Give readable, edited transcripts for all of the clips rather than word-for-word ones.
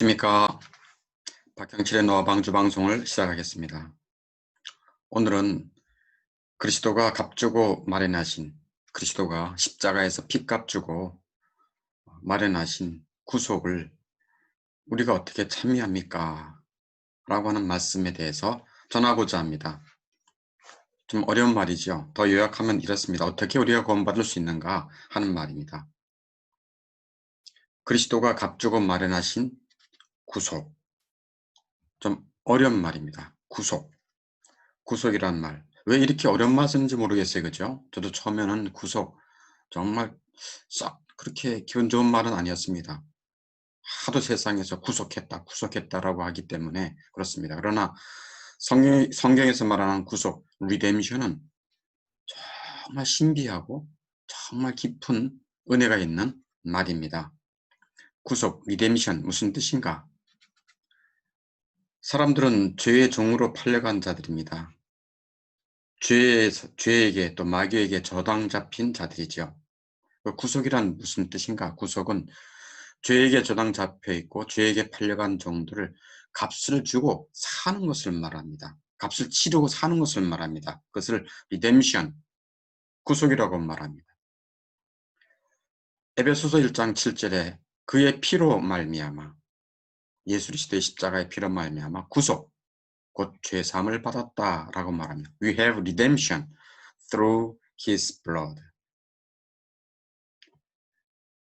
안녕하십니까. 박형칠의 노화 방주 방송을 시작하겠습니다. 오늘은 그리스도가 값주고 마련하신, 그리스도가 십자가에서 피값 주고 마련하신 구속을 우리가 어떻게 참여합니까? 라고 하는 말씀에 대해서 전하고자 합니다. 좀 어려운 말이죠. 더 요약하면 이렇습니다. 어떻게 우리가 구원받을 수 있는가 하는 말입니다. 그리스도가 값주고 마련하신 구속. 좀 어려운 말입니다. 구속. 구속이란 말. 왜 이렇게 어려운 말 쓰는지 모르겠어요. 그죠? 저도 처음에는 구속, 정말 싹 그렇게 기분 좋은 말은 아니었습니다. 하도 세상에서 구속했다라고 하기 때문에 그렇습니다. 그러나 성경에서 말하는 구속, 리뎀션은 정말 신비하고 정말 깊은 은혜가 있는 말입니다. 구속, 리뎀션 무슨 뜻인가? 사람들은 죄의 종으로 팔려간 자들입니다. 죄에게 또 마귀에게 저당 잡힌 자들이죠. 구속이란 무슨 뜻인가? 구속은 죄에게 저당 잡혀 있고 죄에게 팔려간 종들을 값을 주고 사는 것을 말합니다. 값을 치르고 사는 것을 말합니다. 그것을 리뎀션, 구속이라고 말합니다. 에베소서 1장 7절에 그의 피로 말미암아, 예수 그리스도의 십자가의 피로 말미암아 구속, 곧 죄사함을 받았다라고 말합니다. We have redemption through his blood.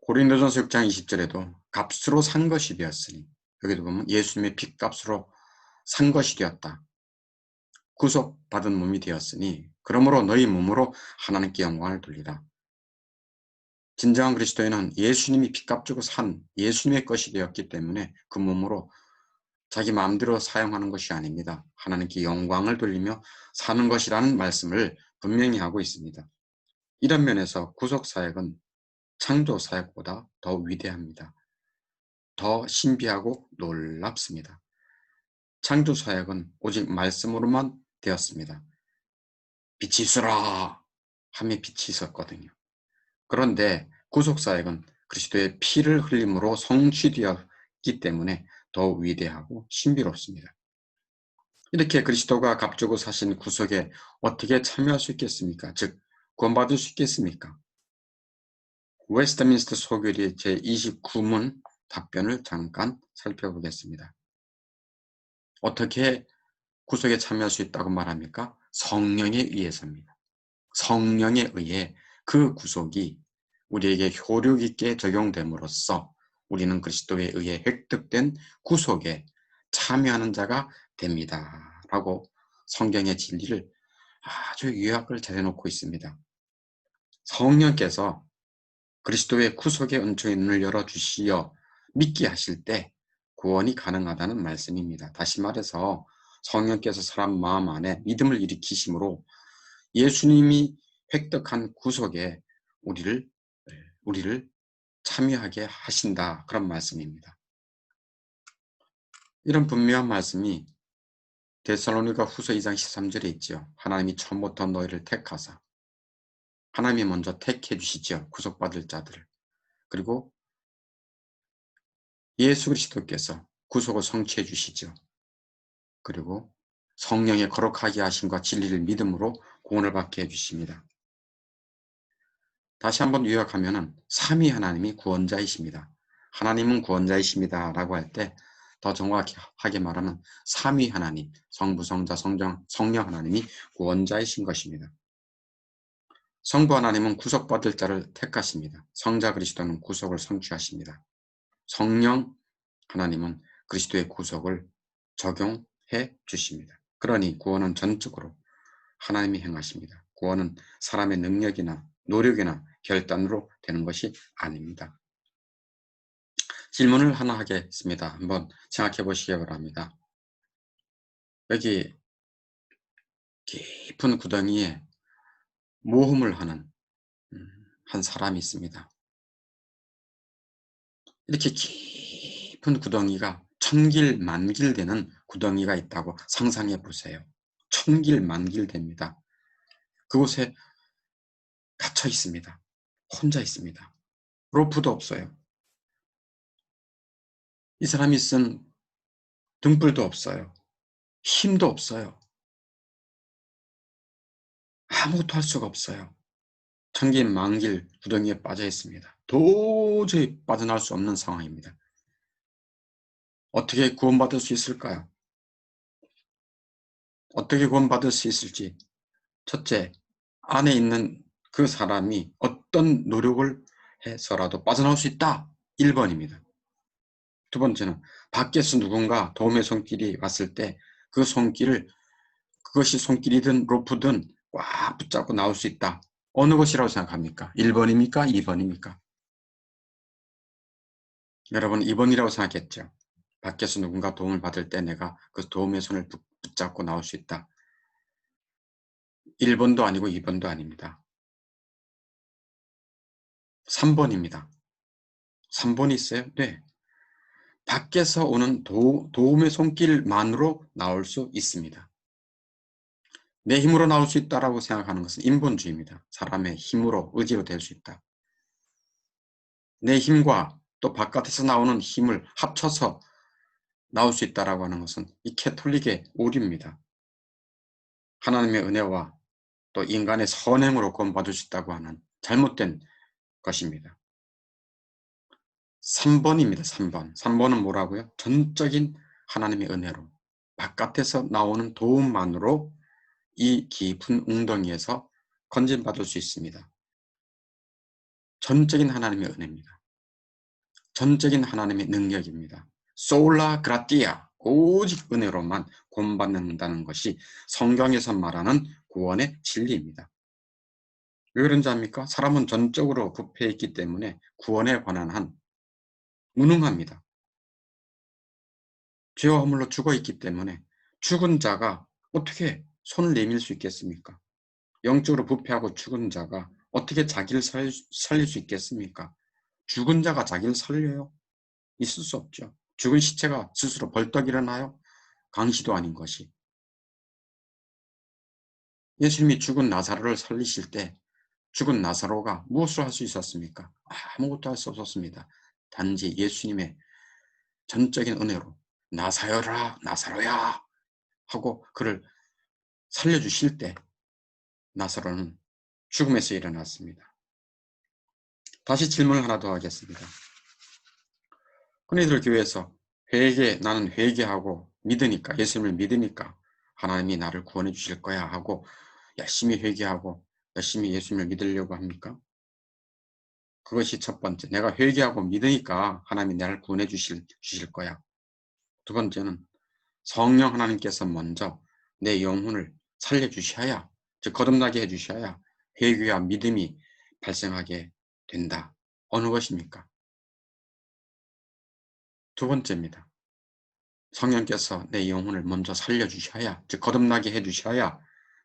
고린도전서 6장 20절에도 값으로 산 것이 되었으니, 여기도 보면 예수님의 핏값으로 산 것이 되었다. 구속받은 몸이 되었으니 그러므로 너희 몸으로 하나님께 영광을 돌리라. 진정한 그리스도인은 예수님이 핏값 주고 산 예수님의 것이 되었기 때문에 그 몸으로 자기 마음대로 사용하는 것이 아닙니다. 하나님께 영광을 돌리며 사는 것이라는 말씀을 분명히 하고 있습니다. 이런 면에서 구속사역은 창조사역보다 더 위대합니다. 더 신비하고 놀랍습니다. 창조사역은 오직 말씀으로만 되었습니다. 빛이 있으라 하며 빛이 있었거든요. 그런데 구속사역은 그리스도의 피를 흘림으로 성취되었기 때문에 더 위대하고 신비롭습니다. 이렇게 그리스도가 값주고 사신 구속에 어떻게 참여할 수 있겠습니까? 즉 구원받을 수 있겠습니까? 웨스트민스터 소결의 제29문 답변을 잠깐 살펴보겠습니다. 어떻게 구속에 참여할 수 있다고 말합니까? 성령에 의해서입니다. 성령에 의해 그 구속이 우리에게 효력 있게 적용됨으로써 우리는 그리스도에 의해 획득된 구속에 참여하는 자가 됩니다. 라고 성경의 진리를 아주 요약을 잘 해놓고 있습니다. 성령께서 그리스도의 구속의 은총의 눈을 열어주시어 믿게 하실 때 구원이 가능하다는 말씀입니다. 다시 말해서 성령께서 사람 마음 안에 믿음을 일으키심으로 예수님이 획득한 구속에 우리를 참여하게 하신다. 그런 말씀입니다. 이런 분명한 말씀이 데살로니가 후서 2장 13절에 있죠. 하나님이 처음부터 너희를 택하사, 하나님이 먼저 택해 주시죠. 구속받을 자들을. 그리고 예수 그리스도께서 구속을 성취해 주시죠. 그리고 성령의 거룩하게 하심과 진리를 믿음으로 구원을 받게 해주십니다. 다시 한번 요약하면 삼위 하나님이 구원자이십니다. 하나님은 구원자이십니다 라고 할 때 더 정확하게 말하면 삼위 하나님, 성부, 성자, 성령 하나님이 구원자이신 것입니다. 성부 하나님은 구속받을 자를 택하십니다. 성자 그리스도는 구속을 성취하십니다. 성령 하나님은 그리스도의 구속을 적용해 주십니다. 그러니 구원은 전적으로 하나님이 행하십니다. 구원은 사람의 능력이나 노력이나 결단으로 되는 것이 아닙니다. 질문을 하나 하겠습니다. 한번 생각해 보시기 바랍니다. 여기 깊은 구덩이에 모험을 하는 한 사람이 있습니다. 이렇게 깊은 구덩이가 천길 만길 되는 구덩이가 있다고 상상해 보세요. 천길 만길 됩니다. 그곳에 갇혀 있습니다. 혼자 있습니다. 로프도 없어요. 이 사람이 쓴 등불도 없어요. 힘도 없어요. 아무것도 할 수가 없어요. 천긴 만길 구덩이에 빠져 있습니다. 도저히 빠져나올 수 없는 상황입니다. 어떻게 구원받을 수 있을까요? 어떻게 구원받을 수 있을지. 첫째, 안에 있는 그 사람이 어떤 노력을 해서라도 빠져나올 수 있다. 1번입니다. 두 번째는 밖에서 누군가 도움의 손길이 왔을 때 그 손길을, 그것이 손길이든 로프든 꽉 붙잡고 나올 수 있다. 어느 것이라고 생각합니까? 1번입니까? 2번입니까? 여러분 2번이라고 생각했죠. 밖에서 누군가 도움을 받을 때 내가 그 도움의 손을 붙잡고 나올 수 있다. 1번도 아니고 2번도 아닙니다. 3번입니다. 3번이 있어요? 네. 밖에서 오는 도움의 손길만으로 나올 수 있습니다. 내 힘으로 나올 수 있다고 생각하는 것은 인본주의입니다. 사람의 힘으로, 의지로 될 수 있다. 내 힘과 또 바깥에서 나오는 힘을 합쳐서 나올 수 있다고 하는 것은 이 캐톨릭의 오류입니다. 하나님의 은혜와 또 인간의 선행으로 구원받을 수 있다고 하는 잘못된 것입니다. 3번입니다. 3번. 3번은 뭐라고요? 전적인 하나님의 은혜로 바깥에서 나오는 도움만으로 이 깊은 웅덩이에서 건진받을 수 있습니다. 전적인 하나님의 은혜입니다. 전적인 하나님의 능력입니다. 솔라 그라티아, 오직 은혜로만 구원받는다는 것이 성경에서 말하는 구원의 진리입니다. 왜 그런지 압니까? 사람은 전적으로 부패해 있기 때문에 구원에 관한 한 무능합니다. 죄와 허물로 죽어 있기 때문에 죽은 자가 어떻게 손을 내밀 수 있겠습니까? 영적으로 부패하고 죽은 자가 어떻게 자기를 살릴 수 있겠습니까? 죽은 자가 자기를 살려요? 있을 수 없죠. 죽은 시체가 스스로 벌떡 일어나요? 강시도 아닌 것이. 예수님이 죽은 나사로를 살리실 때 죽은 나사로가 무엇을 할 수 있었습니까? 아무것도 할 수 없었습니다. 단지 예수님의 전적인 은혜로 나사로야, 나사로야 하고 그를 살려주실 때 나사로는 죽음에서 일어났습니다. 다시 질문을 하나 더 하겠습니다. 흔히들 교회에서 나는 회개하고 믿으니까, 예수님을 믿으니까 하나님이 나를 구원해 주실 거야 하고 열심히 회개하고 열심히 예수님을 믿으려고 합니까? 그것이 첫 번째. 내가 회개하고 믿으니까 하나님이 나를 구원해 주실 거야. 두 번째는 성령 하나님께서 먼저 내 영혼을 살려주셔야, 즉 거듭나게 해주셔야 회개와 믿음이 발생하게 된다. 어느 것입니까? 두 번째입니다. 성령께서 내 영혼을 먼저 살려주셔야, 즉 거듭나게 해주셔야,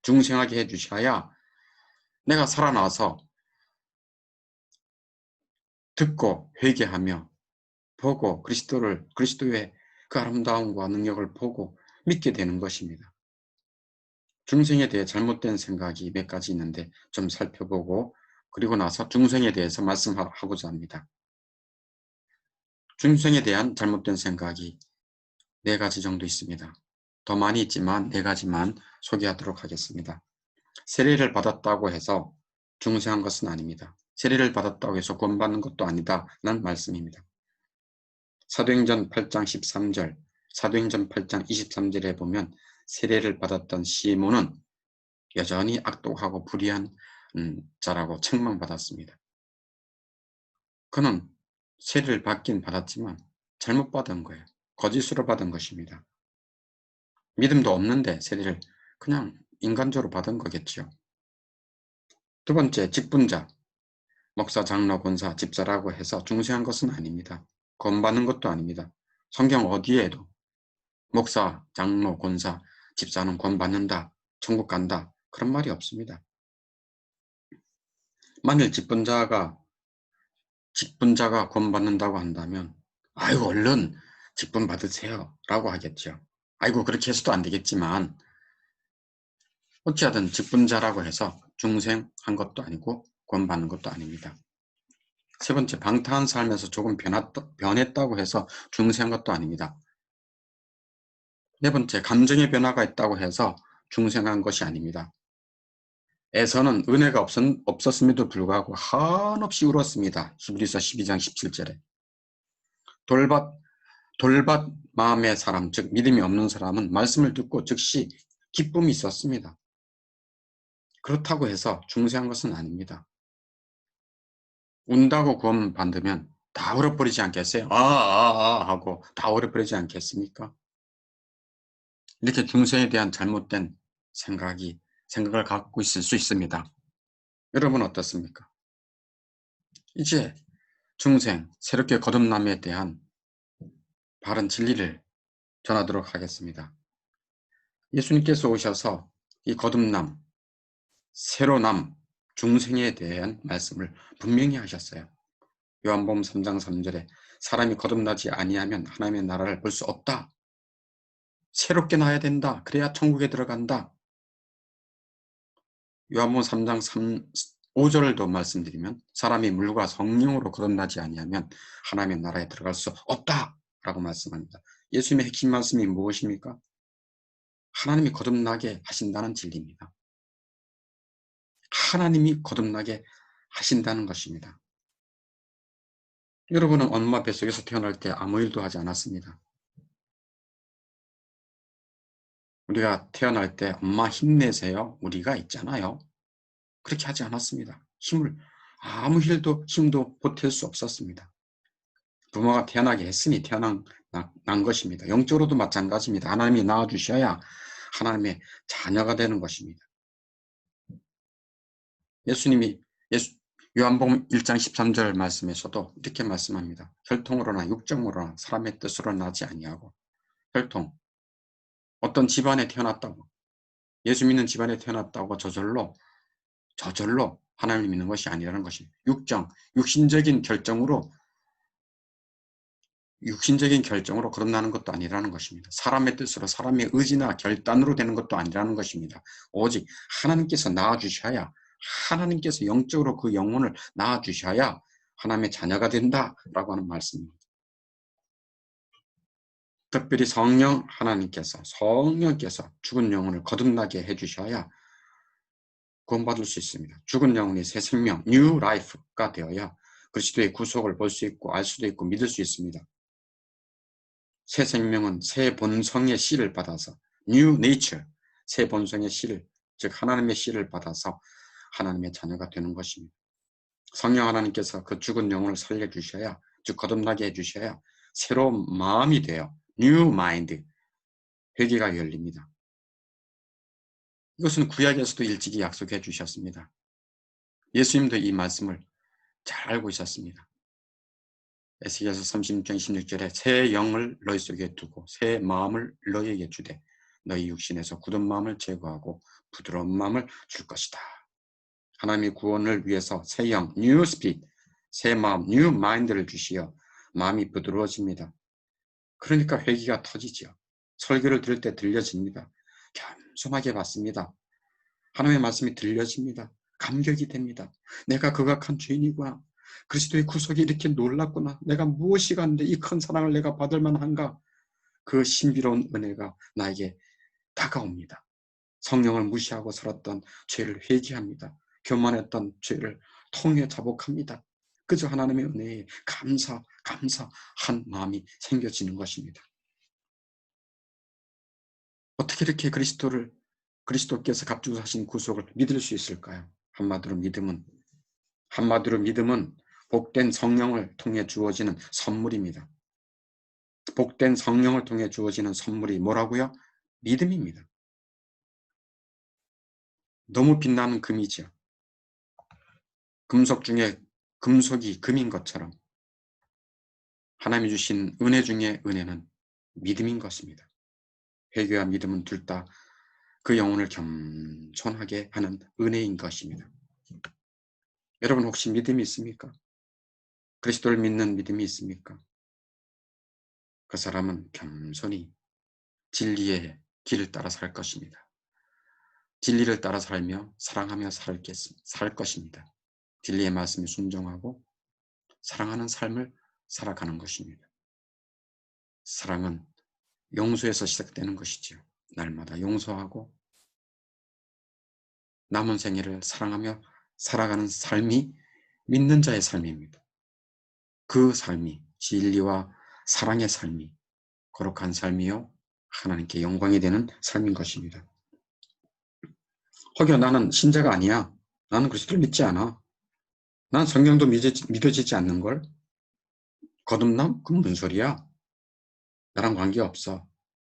중생하게 해주셔야 내가 살아나서 듣고 회개하며 보고 그리스도의 그 아름다움과 능력을 보고 믿게 되는 것입니다. 중생에 대해 잘못된 생각이 몇 가지 있는데 좀 살펴보고 그리고 나서 중생에 대해서 말씀하고자 합니다. 중생에 대한 잘못된 생각이 4가지 정도 있습니다. 더 많이 있지만 4가지만 소개하도록 하겠습니다. 세례를 받았다고 해서 중생한 것은 아닙니다. 세례를 받았다고 해서 구원받는 것도 아니다라는 말씀입니다. 사도행전 8장 13절, 사도행전 8장 23절에 보면 세례를 받았던 시몬은 여전히 악독하고 불의한 자라고 책망받았습니다. 그는 세례를 받긴 받았지만 잘못 받은 거예요. 거짓으로 받은 것입니다. 믿음도 없는데 세례를 그냥 인간적으로 받은 거겠죠. 두 번째, 직분자, 목사, 장로, 권사, 집사라고 해서 중세한 것은 아닙니다. 구원받는 것도 아닙니다. 성경 어디에도 목사, 장로, 권사, 집사는 구원받는다, 천국 간다 그런 말이 없습니다. 만일 직분자가 구원받는다고 한다면 아이고 얼른 직분 받으세요 라고 하겠죠. 아이고 그렇게 해서도 안 되겠지만 어찌하든 직분자라고 해서 중생한 것도 아니고 구원받는 것도 아닙니다. 세 번째, 방탕한 삶에서 조금 변했다고 해서 중세한 것도 아닙니다. 네 번째, 감정의 변화가 있다고 해서 중생한 것이 아닙니다. 에서는 은혜가 없었음에도 불구하고 한없이 울었습니다. 히브리서 12장 17절에. 돌밭 마음의 사람, 즉 믿음이 없는 사람은 말씀을 듣고 즉시 기쁨이 있었습니다. 그렇다고 해서 중세한 것은 아닙니다. 운다고 구원 받으면 다 울어버리지 않겠어요? 하고 다 울어버리지 않겠습니까? 이렇게 중생에 대한 잘못된 생각을 갖고 있을 수 있습니다. 여러분 어떻습니까? 이제 중생, 새롭게 거듭남에 대한 바른 진리를 전하도록 하겠습니다. 예수님께서 오셔서 이 거듭남, 새로남, 중생에 대한 말씀을 분명히 하셨어요. 요한복음 3장 3절에 사람이 거듭나지 아니하면 하나님의 나라를 볼 수 없다. 새롭게 나야 된다. 그래야 천국에 들어간다. 요한복음 3장 5절을 더 말씀드리면 사람이 물과 성령으로 거듭나지 아니하면 하나님의 나라에 들어갈 수 없다. 라고 말씀합니다. 예수님의 핵심 말씀이 무엇입니까? 하나님이 거듭나게 하신다는 진리입니다. 하나님이 거듭나게 하신다는 것입니다. 여러분은 엄마 뱃속에서 태어날 때 아무 일도 하지 않았습니다. 우리가 태어날 때 엄마 힘내세요. 우리가 있잖아요. 그렇게 하지 않았습니다. 아무 힘도 보탤 수 없었습니다. 부모가 태어나게 했으니 난 것입니다. 영적으로도 마찬가지입니다. 하나님이 낳아주셔야 하나님의 자녀가 되는 것입니다. 요한복음 1장 13절 말씀에서도 이렇게 말씀합니다. 혈통으로나 육정으로나 사람의 뜻으로 나지 아니하고 혈통, 어떤 집안에 태어났다고 예수 믿는 집안에 태어났다고 저절로 하나님을 믿는 것이 아니라는 것입니다. 육신적인 결정으로 거듭나는 것도 아니라는 것입니다. 사람의 뜻으로 사람의 의지나 결단으로 되는 것도 아니라는 것입니다. 오직 하나님께서 낳아주셔야 하나님께서 영적으로 그 영혼을 낳아주셔야 하나님의 자녀가 된다라고 하는 말씀입니다. 특별히 성령께서 죽은 영혼을 거듭나게 해주셔야 구원받을 수 있습니다. 죽은 영혼이 새 생명, new life가 되어야 그리스도의 구속을 볼 수 있고 알 수도 있고 믿을 수 있습니다. 새 생명은 새 본성의 씨를 받아서 new nature, 새 본성의 씨를, 즉 하나님의 씨를 받아서 하나님의 자녀가 되는 것입니다. 성령 하나님께서 그 죽은 영혼을 살려주셔야, 즉 거듭나게 해주셔야 새로운 마음이 되어 new mind, 회개가 열립니다. 이것은 구약에서도 일찍이 약속해 주셨습니다. 예수님도 이 말씀을 잘 알고 있었습니다. 에스겔서 36장 26절에 새 영을 너희 속에 두고 새 마음을 너희에게 주되 너희 육신에서 굳은 마음을 제거하고 부드러운 마음을 줄 것이다. 하나님의 구원을 위해서 새 영, new spirit, 새 마음, new mind를 주시어 마음이 부드러워집니다. 그러니까 회개가 터지죠. 설교를 들을 때 들려집니다. 겸손하게 받습니다. 하나님의 말씀이 들려집니다. 감격이 됩니다. 내가 극악한 죄인이구나. 그리스도의 구속이 이렇게 놀랍구나. 내가 무엇이 갔는데 이 큰 사랑을 내가 받을 만한가. 그 신비로운 은혜가 나에게 다가옵니다. 성령을 무시하고 살았던 죄를 회개합니다. 교만했던 죄를 통해 자복합니다. 그저 하나님의 은혜에 감사한 마음이 생겨지는 것입니다. 어떻게 이렇게 그리스도께서 값주고 하신 구속을 믿을 수 있을까요? 한마디로 믿음은 복된 성령을 통해 주어지는 선물입니다. 복된 성령을 통해 주어지는 선물이 뭐라고요? 믿음입니다. 너무 빛나는 금이죠. 금속 중에 금속이 금인 것처럼 하나님이 주신 은혜 중에 은혜는 믿음인 것입니다. 회개와 믿음은 둘 다 그 영혼을 겸손하게 하는 은혜인 것입니다. 여러분 혹시 믿음이 있습니까? 그리스도를 믿는 믿음이 있습니까? 그 사람은 겸손히 진리의 길을 따라 살 것입니다. 진리를 따라 살며 사랑하며 살 것입니다. 진리의 말씀에 순종하고 사랑하는 삶을 살아가는 것입니다. 사랑은 용서에서 시작되는 것이지요. 날마다 용서하고 남은 생애를 사랑하며 살아가는 삶이 믿는 자의 삶입니다. 그 삶이 진리와 사랑의 삶이 거룩한 삶이요 하나님께 영광이 되는 삶인 것입니다. 혹여 나는 신자가 아니야. 나는 그리스도를 믿지 않아. 난 성경도 믿어지지 않는 걸. 거듭남? 그건 무슨 소리야? 나랑 관계없어.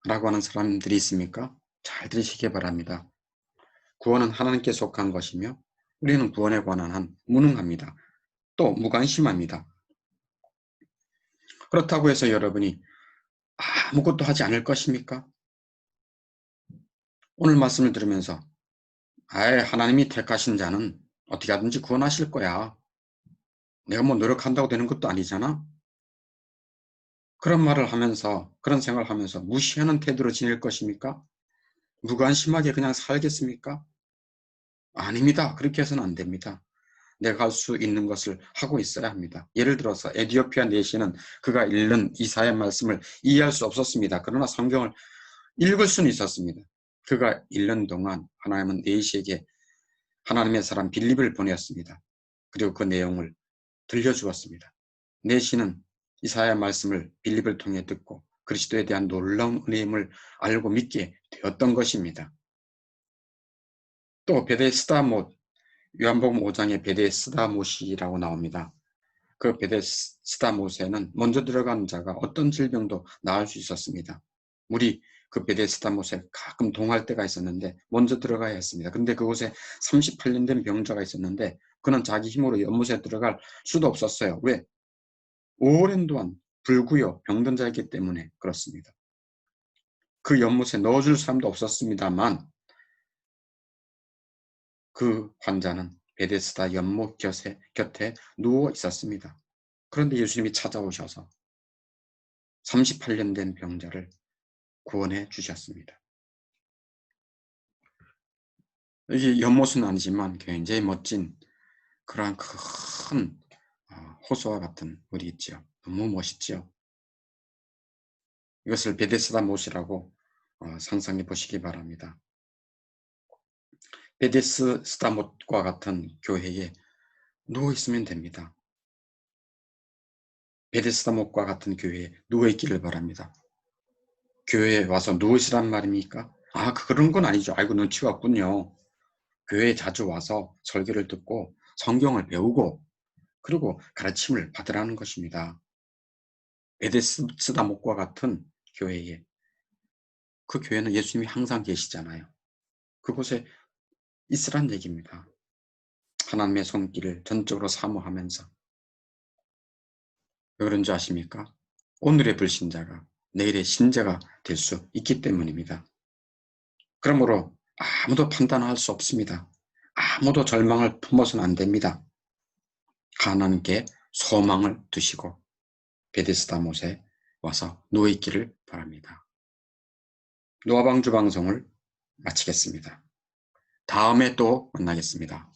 라고 하는 사람들이 있습니까? 잘 들으시기 바랍니다. 구원은 하나님께 속한 것이며 우리는 구원에 관한 한 무능합니다. 또 무관심합니다. 그렇다고 해서 여러분이 아무것도 하지 않을 것입니까? 오늘 말씀을 들으면서 하나님이 택하신 자는 어떻게 하든지 구원하실 거야. 내가 뭐 노력한다고 되는 것도 아니잖아. 그런 말을 하면서 그런 생각을 하면서 무시하는 태도로 지낼 것입니까? 무관심하게 그냥 살겠습니까? 아닙니다. 그렇게 해서는 안 됩니다. 내가 할 수 있는 것을 하고 있어야 합니다. 예를 들어서 에디오피아 내시는 그가 읽는 이사야의 말씀을 이해할 수 없었습니다. 그러나 성경을 읽을 수는 있었습니다. 그가 읽는 동안 하나님은 내시에게 하나님의 사람 빌립을 보냈습니다. 그리고 그 내용을 들려주었습니다. 내시는 이사야의 말씀을 빌립을 통해 듣고 그리스도에 대한 놀라운 은혜임을 알고 믿게 되었던 것입니다. 또 베데스다못, 요한복음 5장에 베데스다못이라고 나옵니다. 그 베데스다못에는 먼저 들어간 자가 어떤 질병도 나을 수 있었습니다. 우리 그 베데스다못에 가끔 동할 때가 있었는데 먼저 들어가야 했습니다. 근데 그곳에 38년 된 병자가 있었는데 그는 자기 힘으로 연못에 들어갈 수도 없었어요. 왜? 오랜 동안 불구요 병든 자이기 때문에 그렇습니다. 그 연못에 넣어줄 사람도 없었습니다만 그 환자는 베데스다 연못 곁에 누워 있었습니다. 그런데 예수님이 찾아오셔서 38년 된 병자를 구원해 주셨습니다. 이게 연못은 아니지만 굉장히 멋진 그러한 큰 호수와 같은 물이 있죠. 너무 멋있죠. 이것을 베데스다 못이라고 상상해 보시기 바랍니다. 베데스다 못과 같은 교회에 누워 있으면 됩니다. 베데스다 못과 같은 교회에 누워 있기를 바랍니다. 교회에 와서 누워 있으란 말입니까? 그런 건 아니죠. 아이고 눈치가 없군요. 교회에 자주 와서 설교를 듣고 성경을 배우고 그리고 가르침을 받으라는 것입니다. 베데스다 못과 같은 교회에 그 교회는 예수님이 항상 계시잖아요. 그곳에 있으란 얘기입니다. 하나님의 손길을 전적으로 사모하면서. 왜 그런 줄 아십니까? 오늘의 불신자가 내일의 신자가 될 수 있기 때문입니다. 그러므로 아무도 판단할 수 없습니다. 아무도 절망을 품어서는 안 됩니다. 하나님께 소망을 두시고 베데스다 못에 와서 누워있기를 바랍니다. 노아방주 방송을 마치겠습니다. 다음에 또 만나겠습니다.